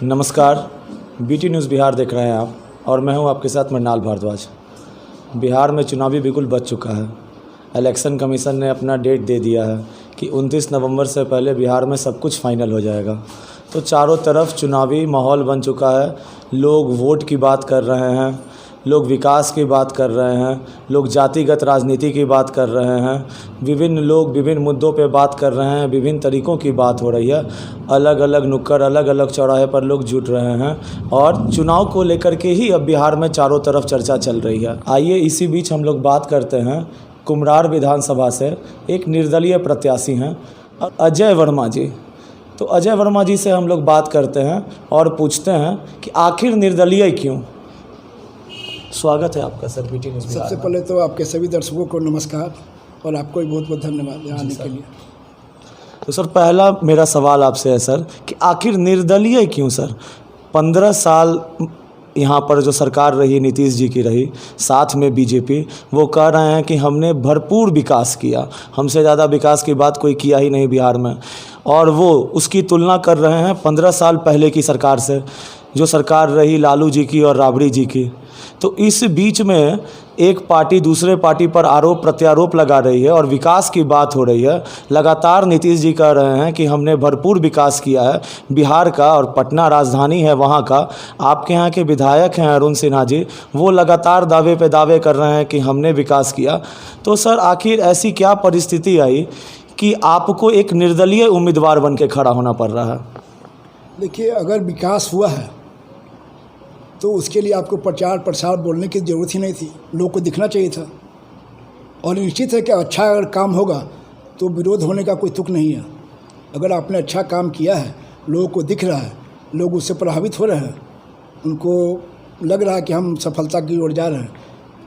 नमस्कार, BT news Bihar देख रहे हैं आप और मैं हूं आपके साथ मृणाल भारद्वाज। बिहार में चुनावी बिगुल बज चुका है। इलेक्शन कमीशन ने अपना डेट दे दिया है कि 29 नवंबर से पहले बिहार में सब कुछ फाइनल हो जाएगा। तो चारों तरफ चुनावी माहौल बन चुका है। लोग वोट की बात कर रहे हैं, लोग विकास की बात कर रहे हैं, लोग जातिगत राजनीति की बात कर रहे हैं, विभिन्न लोग विभिन्न मुद्दों पे बात कर रहे हैं, विभिन्न तरीक़ों की बात हो रही है। अलग अलग नुक्कड़, अलग अलग चौराहे पर लोग जुट रहे हैं और चुनाव को लेकर के ही अब बिहार में चारों तरफ चर्चा चल रही है। आइए इसी बीच हम लोग बात करते हैं कुम्हरार विधानसभा से एक निर्दलीय प्रत्याशी हैं अजय वर्मा जी। तो अजय वर्मा जी से हम लोग बात करते हैं और पूछते हैं कि आखिर निर्दलीय क्यों। स्वागत है आपका सर बीटी न्यूज़ बिहार। सबसे पहले तो आपके सभी दर्शकों को नमस्कार और आपको भी बहुत बहुत धन्यवाद आने के लिए। तो सर पहला मेरा सवाल आपसे है सर कि आखिर निर्दलीय क्यों सर? 15 साल यहाँ पर जो सरकार रही नीतीश जी की रही, साथ में बीजेपी, वो कह रहे हैं कि हमने भरपूर विकास किया, हमसे ज़्यादा विकास की बात कोई किया ही नहीं बिहार में। और वो उसकी तुलना कर रहे हैं 15 साल पहले की सरकार से, जो सरकार रही लालू जी की और राबड़ी जी की। तो इस बीच में एक पार्टी दूसरे पार्टी पर आरोप प्रत्यारोप लगा रही है और विकास की बात हो रही है। लगातार नीतीश जी कह रहे हैं कि हमने भरपूर विकास किया है बिहार का, और पटना राजधानी है वहाँ का। आपके यहाँ के विधायक हैं अरुण सिन्हा जी, वो लगातार दावे पे दावे कर रहे हैं कि हमने विकास किया। तो सर आखिर ऐसी क्या परिस्थिति आई कि आपको एक निर्दलीय उम्मीदवार बन के खड़ा होना पड़ रहा है? देखिए, अगर विकास हुआ है तो उसके लिए आपको प्रचार प्रसार बोलने की ज़रूरत ही नहीं थी, लोगों को दिखना चाहिए था। और निश्चित है कि अच्छा अगर काम होगा तो विरोध होने का कोई तुक नहीं है। अगर आपने अच्छा काम किया है, लोगों को दिख रहा है, लोग उससे प्रभावित हो रहे हैं, उनको लग रहा है कि हम सफलता की ओर जा रहे हैं,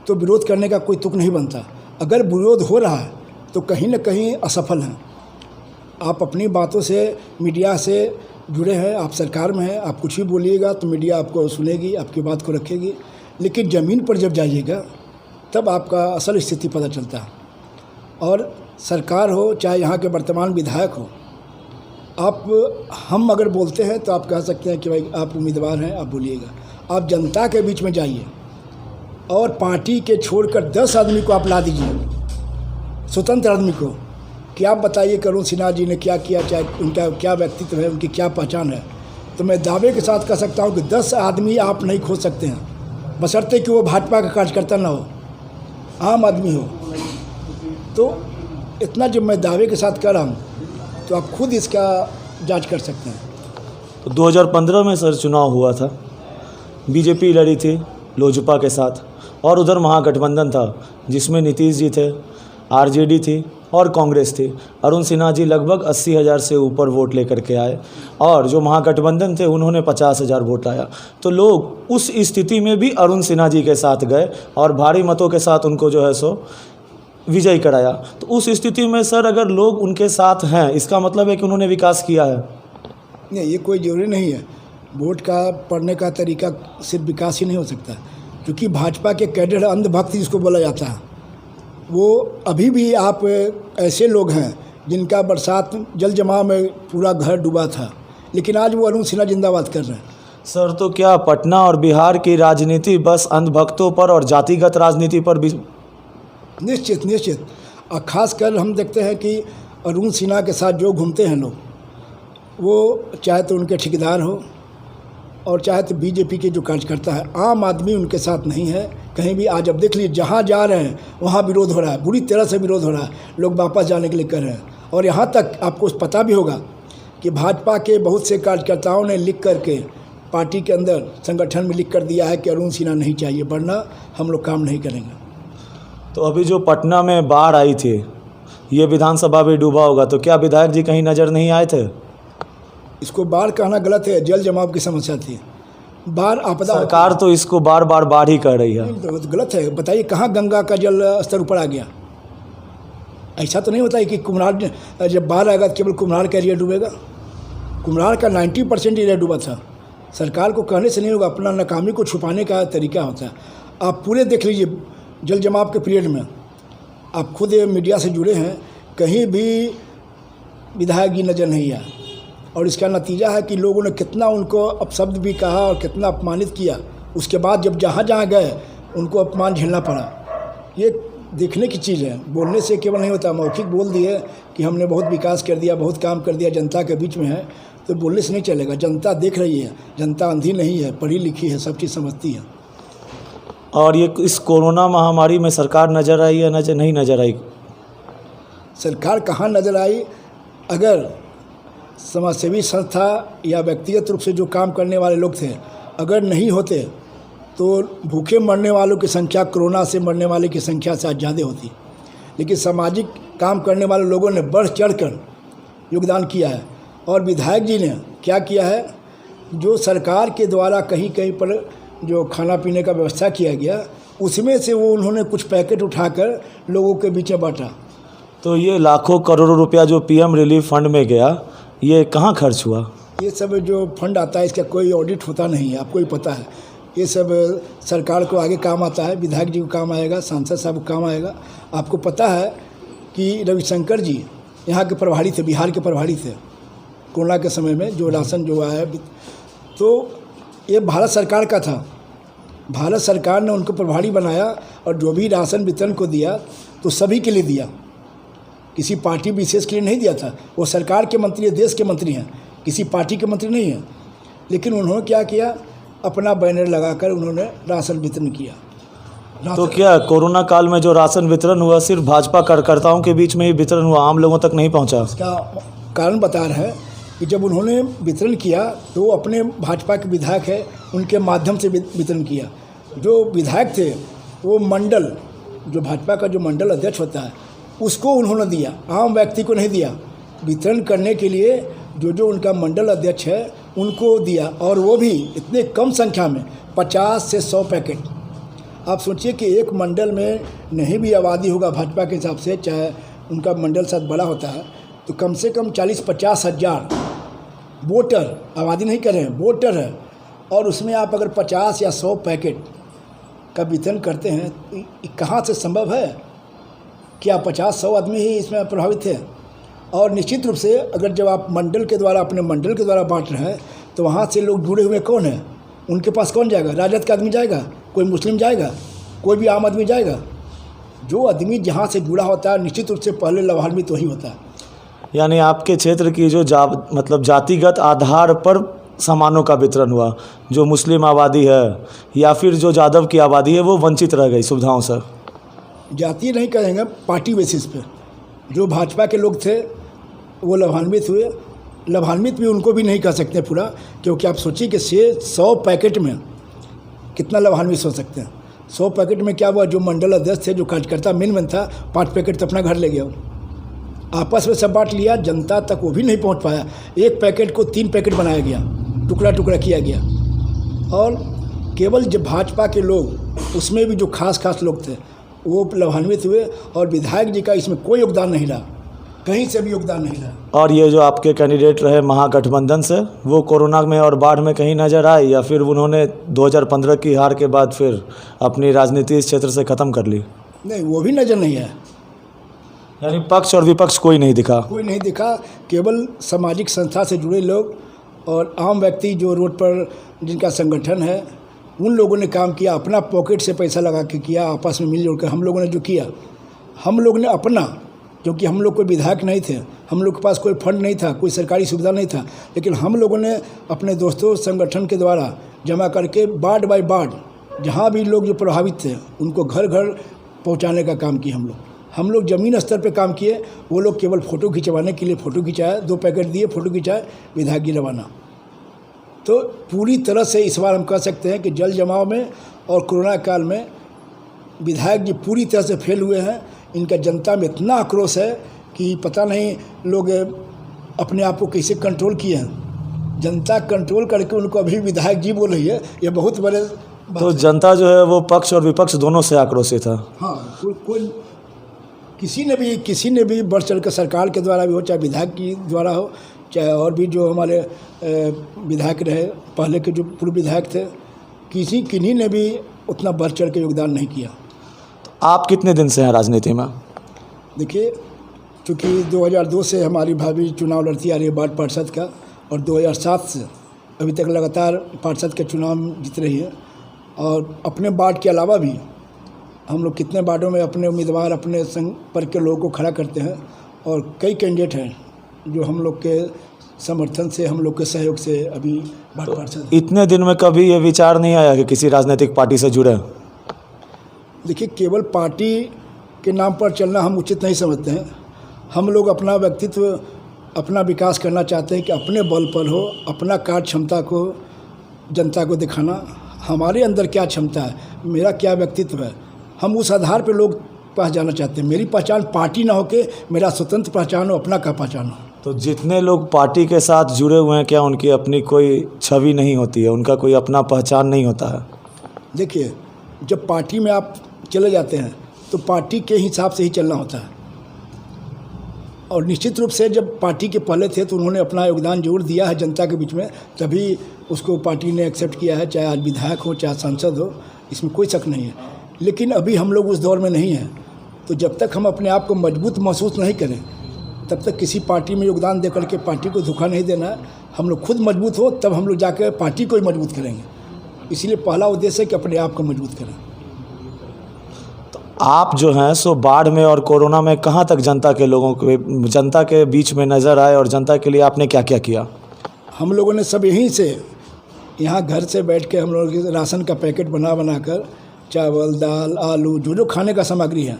तो विरोध करने का कोई तुक नहीं बनता। अगर विरोध हो रहा है तो कहीं ना कहीं असफल हैं। आप अपनी बातों से, मीडिया से जुड़े हैं, आप सरकार में हैं, आप कुछ भी बोलिएगा तो मीडिया आपको सुनेगी, आपकी बात को रखेगी। लेकिन ज़मीन पर जब जाइएगा तब आपका असल स्थिति पता चलता है। और सरकार हो चाहे यहाँ के वर्तमान विधायक हो, हम अगर बोलते हैं तो आप कह सकते हैं कि भाई आप उम्मीदवार हैं, आप बोलिएगा। आप जनता के बीच में जाइए और पार्टी के छोड़कर 10 आदमी को आप ला दीजिए, स्वतंत्र आदमी को, कि आप बताइए अरुण सिन्हा जी ने क्या किया, चाहे उनका क्या व्यक्तित्व है, उनकी क्या पहचान है। तो मैं दावे के साथ कह सकता हूँ कि 10 आदमी आप नहीं खोज सकते हैं, बशर्ते कि वो भाजपा का कार्यकर्ता ना हो, आम आदमी हो। तो इतना जब मैं दावे के साथ कह रहा हूँ तो आप खुद इसका जांच कर सकते हैं। तो 2015 में सर चुनाव हुआ था, बीजेपी लड़ी थी लोजपा के साथ, और उधर महागठबंधन था जिसमें नीतीश जी थे, आरजेडी थी और कांग्रेस थी। अरुण सिन्हा जी लगभग 80,000 से ऊपर वोट लेकर के आए और जो महागठबंधन थे उन्होंने 50,000 वोट लाया। तो लोग उस स्थिति में भी अरुण सिन्हा जी के साथ गए और भारी मतों के साथ उनको जो है सो विजयी कराया। तो उस स्थिति में सर अगर लोग उनके साथ हैं, इसका मतलब है कि उन्होंने विकास किया है? नहीं, ये कोई ज़रूरी नहीं है। वोट का पढ़ने का तरीका सिर्फ विकास ही नहीं हो सकता, क्योंकि भाजपा के कैडर अंधभक्त जिसको बोला जाता है, वो अभी भी आप ऐसे लोग हैं जिनका बरसात जल जमाव में पूरा घर डूबा था, लेकिन आज वो अरुण सिन्हा जिंदाबाद कर रहे हैं। सर तो क्या पटना और बिहार की राजनीति बस अंधभक्तों पर और जातिगत राजनीति पर भी? निश्चित। और ख़ासकर हम देखते हैं कि अरुण सिन्हा के साथ जो घूमते हैं लोग, वो चाहे तो उनके ठेकेदार हो और चाहे तो बीजेपी के जो कार्यकर्ता है, आम आदमी उनके साथ नहीं है कहीं भी। आज अब देख लीजिए, जहाँ जा रहे हैं वहाँ विरोध हो रहा है, बुरी तरह से विरोध हो रहा है, लोग वापस जाने के लिए कर रहे हैं। और यहाँ तक आपको पता भी होगा कि भाजपा के बहुत से कार्यकर्ताओं ने लिख करके पार्टी के अंदर संगठन में लिख कर दिया है कि अरुण सिन्हा नहीं चाहिए, वरना हम लोग काम नहीं करेंगे। तो अभी जो पटना में बाढ़ आई थी, ये विधानसभा भी डूबा होगा, तो क्या विधायक जी कहीं नज़र नहीं आए थे? इसको बाढ़ कहना गलत है, जल जमाव की समस्या थी। बाढ़ आपदा, सरकार तो इसको बार बार बाढ़ ही कर रही है। तो गलत है। बताइए कहाँ गंगा का जल स्तर ऊपर आ गया? ऐसा तो नहीं होता है कि कुम्हरार जब बाढ़ आएगा केवल कुम्हरार का एरिया डूबेगा। कुम्हरार का 90% एरिया डूबा था। सरकार को कहने से नहीं होगा, अपना नाकामी को छुपाने का तरीका होता है। आप पूरे देख लीजिए जल जमाव के पीरियड में, आप खुद मीडिया से जुड़े हैं, कहीं भी विधायक जी नज़र नहीं आया। और इसका नतीजा है कि लोगों ने कितना उनको अपशब्द भी कहा और कितना अपमानित किया। उसके बाद जब जहाँ जहाँ गए उनको अपमान झेलना पड़ा। ये देखने की चीज़ है, बोलने से केवल नहीं होता। मौखिक बोल दिए कि हमने बहुत विकास कर दिया, बहुत काम कर दिया, जनता के बीच में है, तो बोलने से नहीं चलेगा। जनता देख रही है, जनता अंधी नहीं है, पढ़ी लिखी है, सब चीज़ समझती है। और ये इस कोरोना महामारी में सरकार नज़र आई या नहीं नज़र आई? सरकार कहाँ नज़र आई? अगर समाजसेवी संस्था या व्यक्तिगत रूप से जो काम करने वाले लोग थे, अगर नहीं होते तो भूखे मरने वालों की संख्या कोरोना से मरने वाले की संख्या से आज ज़्यादा होती। लेकिन सामाजिक काम करने वाले लोगों ने बढ़ चढ़कर योगदान किया है। और विधायक जी ने क्या किया है, जो सरकार के द्वारा कहीं कहीं पर जो खाना पीने का व्यवस्था किया गया, उसमें से वो उन्होंने कुछ पैकेट उठाकर लोगों के बीच में बांटा। तो ये लाखों करोड़ों रुपया जो पीएम रिलीफ फंड में गया, ये कहाँ खर्च हुआ? ये सब जो फंड आता है इसका कोई ऑडिट होता नहीं है, आपको ही पता है। ये सब सरकार को आगे काम आता है, विधायक जी को काम आएगा, सांसद साहब को काम आएगा। आपको पता है कि रविशंकर जी यहाँ के प्रभारी थे, बिहार के प्रभारी थे कोरोना के समय में, जो राशन जो आया, तो ये भारत सरकार का था। भारत सरकार ने उनको प्रभारी बनाया और जो भी राशन वितरण को दिया तो सभी के लिए दिया, किसी पार्टी विशेष के लिए नहीं दिया था। वो सरकार के मंत्री, देश के मंत्री हैं, किसी पार्टी के मंत्री नहीं हैं। लेकिन उन्होंने क्या किया, अपना बैनर लगाकर उन्होंने राशन वितरण किया। तो क्या कोरोना काल में जो राशन वितरण हुआ सिर्फ भाजपा कार्यकर्ताओं के बीच में ही वितरण हुआ, आम लोगों तक नहीं पहुंचा? इसका कारण बता रहे हैं कि जब उन्होंने वितरण किया तो वो अपने भाजपा के विधायक है, उनके माध्यम से वितरण किया। जो विधायक थे वो मंडल, जो भाजपा का जो मंडल अध्यक्ष होता है, उसको उन्होंने दिया, आम व्यक्ति को नहीं दिया। वितरण करने के लिए जो उनका मंडल अध्यक्ष है उनको दिया, और वो भी इतने कम संख्या में, 50 से 100 पैकेट। आप सोचिए कि एक मंडल में नहीं भी आबादी होगा भाजपा के हिसाब से, चाहे उनका मंडल शायद बड़ा होता है, तो कम से कम 40-50 हज़ार वोटर, आबादी नहीं कर रहे हैं, वोटर है, और उसमें आप अगर 50 या 100 पैकेट का वितरण करते हैं तो कहाँ से संभव है? क्या 50-100 आदमी ही इसमें प्रभावित है? और निश्चित रूप से अगर जब आप मंडल के द्वारा, अपने मंडल के द्वारा बांट रहे हैं, तो वहाँ से लोग जुड़े हुए कौन है? उनके पास कौन जाएगा? राजद का आदमी जाएगा, कोई मुस्लिम जाएगा, कोई भी आम आदमी जाएगा? जो आदमी जहाँ से जुड़ा होता है निश्चित रूप से पहले लाभान्वित वही होता है। यानी आपके क्षेत्र की जो मतलब जातिगत आधार पर सामानों का वितरण हुआ, जो मुस्लिम आबादी है या फिर जो यादव की आबादी है वो वंचित रह गई सुविधाओं से? जाति नहीं कहेंगे, पार्टी बेसिस पे जो भाजपा के लोग थे वो लाभान्वित हुए। लाभान्वित भी उनको भी नहीं कह सकते पूरा, क्योंकि आप सोचिए कि 100 पैकेट में कितना लाभान्वित हो सकते हैं। 100 पैकेट में क्या हुआ, जो मंडल अध्यक्ष थे, जो कार्यकर्ता मेन था, 5 पैकेट तो अपना घर ले गया, आपस में सब बांट लिया, जनता तक वो भी नहीं पहुंच पाया। एक पैकेट को 3 पैकेट बनाया गया, टुकड़ा टुकड़ा किया गया। और केवल जब भाजपा के लोग, उसमें भी जो खास लोग थे, वो लाभान्वित हुए, और विधायक जी का इसमें कोई योगदान नहीं रहा, कहीं से भी योगदान नहीं रहा। और ये जो आपके कैंडिडेट रहे महागठबंधन से, वो कोरोना में और बाढ़ में कहीं नजर आए, या फिर उन्होंने 2015 की हार के बाद फिर अपनी राजनीति इस क्षेत्र से ख़त्म कर ली? नहीं, वो भी नज़र नहीं आया। यानी पक्ष और विपक्ष कोई नहीं दिखा? कोई नहीं दिखा। केवल सामाजिक संस्था से जुड़े लोग और आम व्यक्ति जो रोड पर जिनका संगठन है, उन लोगों ने काम किया, अपना पॉकेट से पैसा लगा के किया, आपस में मिलजुल कर हम लोगों ने जो किया, हम लोग ने अपना, क्योंकि हम लोग कोई विधायक नहीं थे, हम लोग के पास कोई फंड नहीं था, कोई सरकारी सुविधा नहीं था, लेकिन हम लोगों ने अपने दोस्तों संगठन के द्वारा जमा करके वार्ड बाय वार्ड जहाँ भी लोग जो प्रभावित थे उनको घर घर पहुँचाने का काम किया। हम लोग ज़मीन स्तर पे काम किए, वो लोग केवल फ़ोटो खिंचवाने के लिए फ़ोटो खिंचाया, 2 पैकेट दिए, फ़ोटो खिंचाए, विधायक जी रवाना। तो पूरी तरह से इस बार हम कह सकते हैं कि जल जमाव में और कोरोना काल में विधायक जी पूरी तरह से फेल हुए हैं। इनका जनता में इतना आक्रोश है कि पता नहीं लोग अपने आप को कैसे कंट्रोल किए हैं। जनता कंट्रोल करके उनको अभी विधायक जी बोल रही है, ये बहुत बड़े तो जनता जो है वो पक्ष और विपक्ष दोनों से आक्रोशित है। हाँ, कोई किसी ने भी बढ़ चढ़ कर, सरकार के द्वारा भी हो, चाहे विधायक की द्वारा हो, चाहे और भी जो हमारे विधायक रहे पहले के, जो पूर्व विधायक थे, किन्हीं ने भी उतना बढ़ चढ़ के योगदान नहीं किया। तो आप कितने दिन से हैं राजनीति में? देखिए, चूँकि 2002 से हमारी भाभी चुनाव लड़ती आ रही है वार्ड पार्षद का, और 2007 से अभी तक लगातार पार्षद के चुनाव जीत रही है। और अपने वार्ड के अलावा भी हम लोग कितने वार्डों में अपने उम्मीदवार अपने संपर्क के लोगों को खड़ा करते हैं और कई कैंडिडेट हैं जो हम लोग के समर्थन से, हम लोग के सहयोग से अभी वार्ड पार्षद। इतने दिन में कभी ये विचार नहीं आया कि किसी राजनीतिक पार्टी से जुड़े? देखिए, केवल पार्टी के नाम पर चलना हम उचित नहीं समझते हैं। हम लोग अपना व्यक्तित्व, अपना विकास करना चाहते हैं कि अपने बल पर हो, अपना कार्य क्षमता को जनता को दिखाना, हमारे अंदर क्या क्षमता है, मेरा क्या व्यक्तित्व है, हम उस आधार पर लोग पास जाना चाहते हैं। मेरी पहचान पार्टी ना होके मेरा स्वतंत्र पहचान हो, अपना का पहचान हो। तो जितने लोग पार्टी के साथ जुड़े हुए हैं, क्या उनकी अपनी कोई छवि नहीं होती है, उनका कोई अपना पहचान नहीं होता है? देखिए, जब पार्टी में आप चले जाते हैं तो पार्टी के हिसाब से ही चलना होता है। और निश्चित रूप से जब पार्टी के पहले थे तो उन्होंने अपना योगदान जरूर दिया है जनता के बीच में, तभी उसको पार्टी ने एक्सेप्ट किया है, चाहे आज विधायक हो चाहे सांसद हो, इसमें कोई शक नहीं है। लेकिन अभी हम लोग उस दौर में नहीं हैं, तो जब तक हम अपने आप को मजबूत महसूस नहीं करें तब तक किसी पार्टी में योगदान दे करके पार्टी को धोखा नहीं देना है। हम लोग खुद मजबूत हो तब हम लोग जाकर पार्टी को ही मजबूत करेंगे। इसीलिए पहला उद्देश्य है कि अपने आप को मजबूत करें। तो आप जो हैं सो बाढ़ में और कोरोना में कहाँ तक जनता के बीच में नज़र आए और जनता के लिए आपने क्या क्या किया? हम लोगों ने सब यहीं से, यहाँ घर से बैठ के हम लोग राशन का पैकेट बना कर, चावल दाल आलू जो खाने का सामग्री है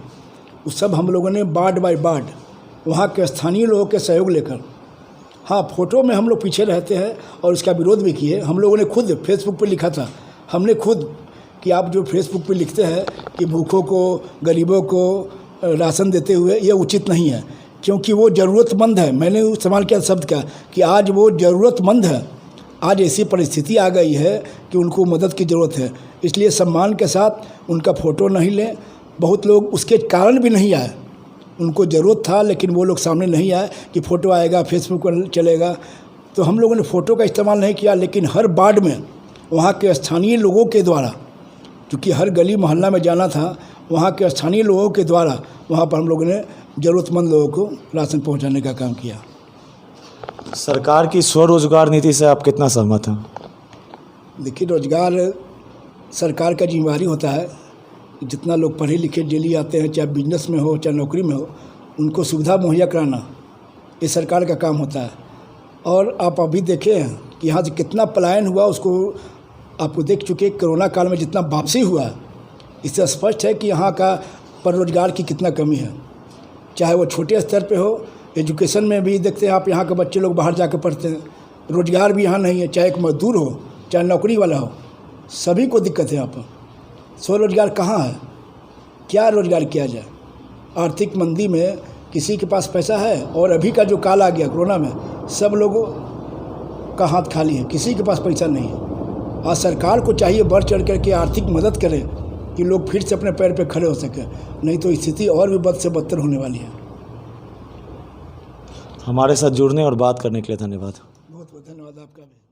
वो सब हम लोगों ने वार्ड बाय वार्ड वहाँ के स्थानीय लोगों के सहयोग लेकर, हाँ फ़ोटो में हम लोग पीछे रहते हैं और इसका विरोध भी किए। हम लोगों ने खुद फेसबुक पर लिखा था, हमने खुद कि आप जो फेसबुक पे लिखते हैं कि भूखों को, गरीबों को राशन देते हुए, ये उचित नहीं है, क्योंकि वो ज़रूरतमंद है। मैंने इस्तेमाल किया शब्द का कि आज वो ज़रूरतमंद है। आज ऐसी परिस्थिति आ गई है कि उनको मदद की ज़रूरत है, इसलिए सम्मान के साथ उनका फ़ोटो नहीं लें। बहुत लोग उसके कारण भी नहीं आए, उनको ज़रूरत था लेकिन वो लोग सामने नहीं आए कि फ़ोटो आएगा, फेसबुक पर चलेगा, तो हम लोगों ने फ़ोटो का इस्तेमाल नहीं किया। लेकिन हर वार्ड में वहाँ के स्थानीय लोगों के द्वारा, क्योंकि हर गली मोहल्ला में जाना था, वहाँ के स्थानीय लोगों के द्वारा वहाँ पर हम लोगों ने ज़रूरतमंद लोगों को राशन पहुँचाने का काम किया। सरकार की स्वरोजगार नीति से आप कितना सहमत हैं? देखिए, रोजगार सरकार का जिम्मेवारी होता है। जितना लोग पढ़े लिखे डेली आते हैं, चाहे बिजनेस में हो चाहे नौकरी में हो, उनको सुविधा मुहैया कराना ये सरकार का काम होता है। और आप अभी देखे हैं कि यहाँ से कितना पलायन हुआ, उसको आपको देख चुके। कोरोना काल में जितना वापसी हुआ, इससे स्पष्ट है कि यहाँ का पर रोजगार की कितना कमी है। चाहे वो छोटे स्तर पे हो, एजुकेशन में भी देखते हैं आप, यहाँ के बच्चे लोग बाहर जाकर पढ़ते हैं, रोजगार भी यहाँ नहीं है। चाहे एक मजदूर हो चाहे नौकरी वाला हो, सभी को दिक्कत है यहाँ पर। स्वरोजगार कहाँ है, क्या रोजगार किया जाए? आर्थिक मंदी में किसी के पास पैसा है, और अभी का जो काल आ गया कोरोना में, सब लोगों का हाथ खाली है, किसी के पास पैसा नहीं है। आज सरकार को चाहिए बढ़ चढ़ करके आर्थिक मदद करे कि लोग फिर से अपने पैर पे खड़े हो सके, नहीं तो स्थिति और भी बद से बदतर होने वाली है। हमारे साथ जुड़ने और बात करने के लिए धन्यवाद। बहुत बहुत धन्यवाद आपका भी।